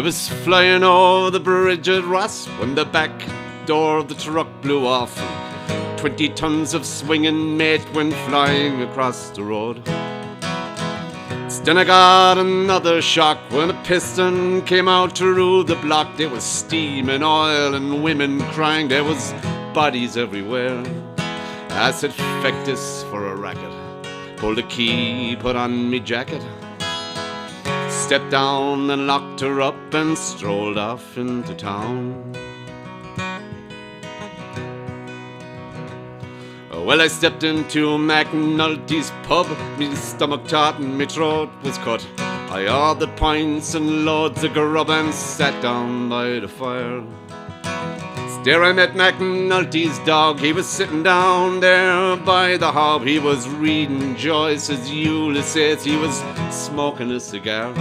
I was flying over the bridge at Ross when the back door of the truck blew off. 20 tons of swinging mate went flying across the road. Then I got another shock when a piston came out through the block. There was steam and oil and women crying. There was bodies everywhere. I said, feck this for a racket. Pulled a key, put on me jacket, stepped down and locked her up and strolled off into town. Well, I stepped into McNulty's pub, me stomach taut and me throat was cut. I ordered pints and loads of grub and sat down by the fire. There I met McNulty's dog, he was sitting down there by the hob. He was reading Joyce's Ulysses, he was smoking a cigar.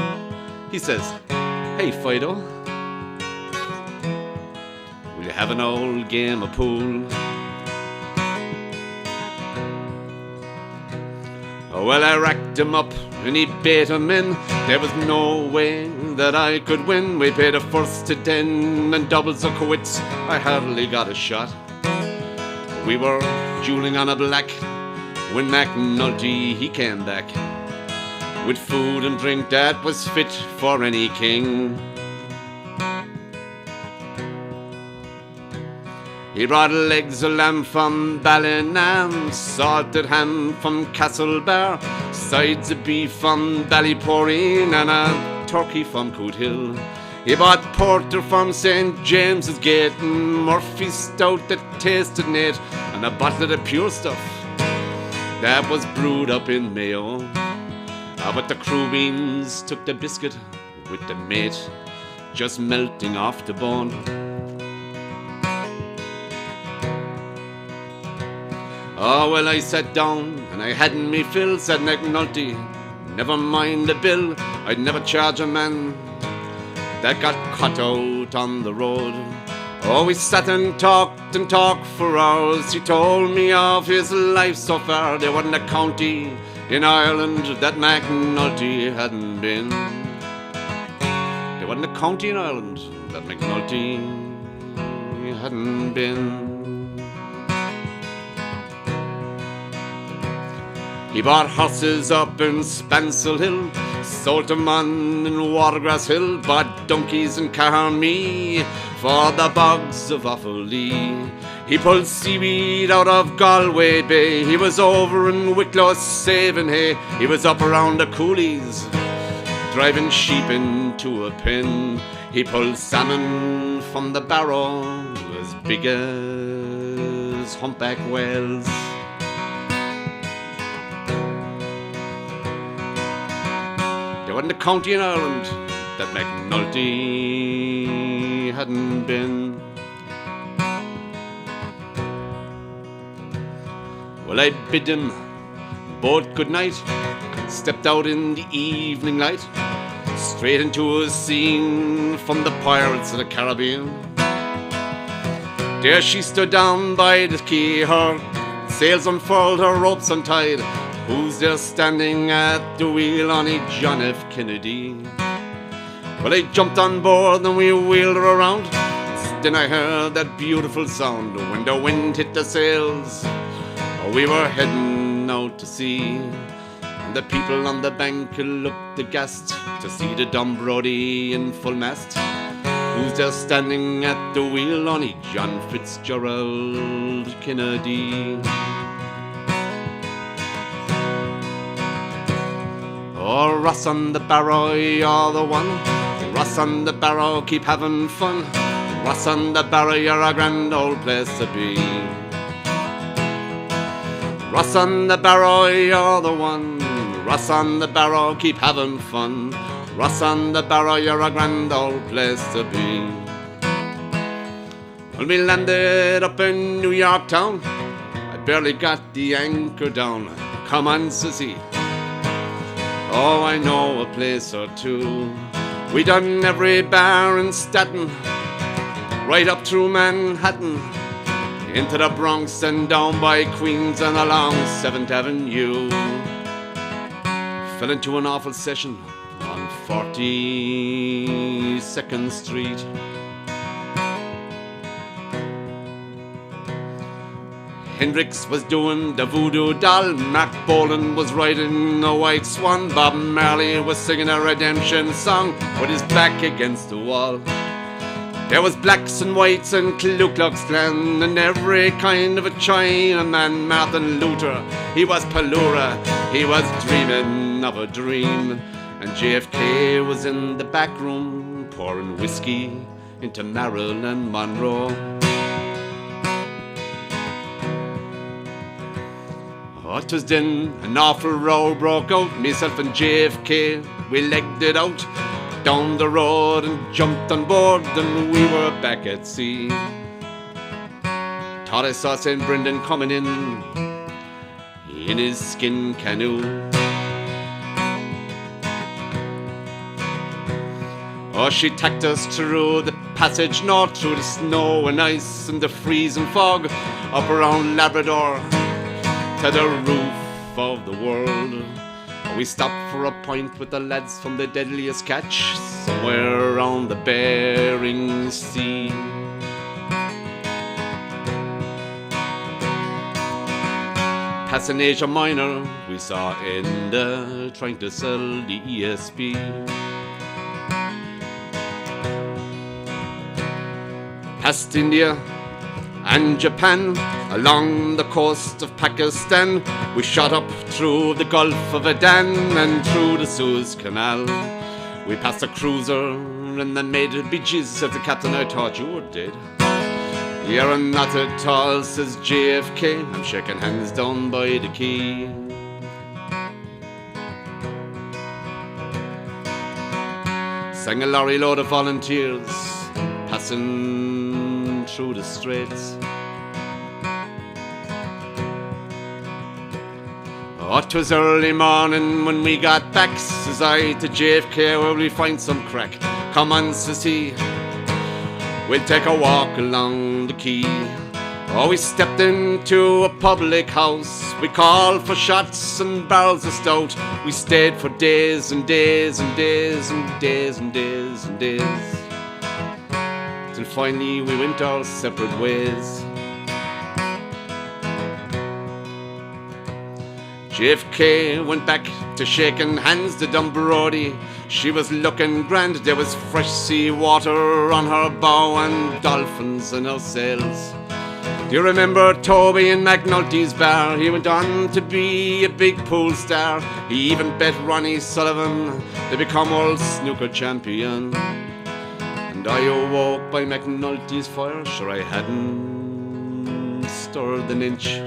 He says, "Hey Fido, will you have an old game of pool?" Well, I racked him up and he bait him in. There was no way that I could win. We paid a first to 10 and doubles of quits. I hardly got a shot. We were dueling on a black when McNulty he came back with food and drink that was fit for any king. He brought legs of lamb from Ballinam, salted ham from Castlebar, sides of beef from Ballyporeen and a turkey from Coothill. He bought porter from St. James's Gate and Murphy's stout that tasted neat, and a bottle of the pure stuff that was brewed up in Mayo. But the crew beans took the biscuit with the mate just melting off the bone. Oh, well, I sat down and I hadn't me fill, said McNulty, never mind the bill, I'd never charge a man that got cut out on the road. Oh, we sat and talked for hours. He told me of his life so far. There wasn't a county in Ireland that McNulty hadn't been. There wasn't a county in Ireland that McNulty hadn't been. He bought horses up in Spancel Hill, sold them on in Watergrass Hill, bought donkeys in Carmee for the bogs of Offaly. He pulled seaweed out of Galway Bay. He was over in Wicklow saving hay. He was up around the coolies, driving sheep into a pen. He pulled salmon from the Barrow as big as humpback whales. There wasn't a county in Ireland that McNulty hadn't been. Well, I bid him both good night, stepped out in the evening light, straight into a scene from the Pirates of the Caribbean. There she stood down by the quay, her sails unfurled, her ropes untied. Who's there standing at the wheel? Only John F. Kennedy. Well, I jumped on board and we wheeled her around. Then I heard that beautiful sound when the wind hit the sails. We were heading out to sea, and the people on the bank looked aghast to see the Dumbrody in full mast. Who's there standing at the wheel? Only John Fitzgerald Kennedy. Oh, Ross on the Barrow, you're the one. Ross on the Barrow, keep having fun. Ross on the Barrow, you're a grand old place to be. Ross on the Barrow, you're the one. Ross on the Barrow, keep having fun. Ross on the Barrow, you're a grand old place to be. When we landed up in New York town, I barely got the anchor down. Come on, sissy. Oh, I know a place or two. We done every bar in Staten, right up through Manhattan, into the Bronx and down by Queens and along 7th Avenue. Fell into an awful session on 42nd Street. Hendrix was doing the voodoo doll, Mark Bolan was riding a white swan, Bob Marley was singing a redemption song with his back against the wall. There was blacks and whites and Ku Klux Klan and every kind of a Chinaman. Martin Luther, he was Palura, he was dreaming of a dream. And JFK was in the back room pouring whiskey into Marilyn Monroe. Oh, 'twas then an awful row broke out. Myself and JFK, we legged it out down the road and jumped on board, and we were back at sea. Thought I saw St. Brendan coming in his skin canoe. Oh, she tacked us through the passage north, through the snow and ice and the freezing fog, up around Labrador to the roof of the world. We stopped for a pint with the lads from the Deadliest Catch, somewhere around the Bering Sea. Passing Asia Minor, we saw Enda trying to sell the ESP. Past India and Japan, along the coast of Pakistan, we shot up through the Gulf of Aden and through the Suez Canal. We passed a cruiser and then made a beaches, said the captain, I thought you were dead. You're not at all, says JFK, I'm shaking hands down by the quay. Sang a lorry load of volunteers passing through the straits. Oh, 'twas early morning when we got back, says I to JFK, where we find some crack. Come on, says he, we'll take a walk along the quay. Oh, we stepped into a public house, we called for shots and barrels of stout. We stayed for days and days and days and days and days and days, till finally we went our separate ways. JFK went back to shaking hands to Dumbarody. She was looking grand, there was fresh sea water on her bow and dolphins in her sails. Do you remember Toby in McNulty's bar? He went on to be a big pool star. He even bet Ronnie Sullivan to become world snooker champion. And I awoke by McNulty's fire, sure I hadn't stirred an inch.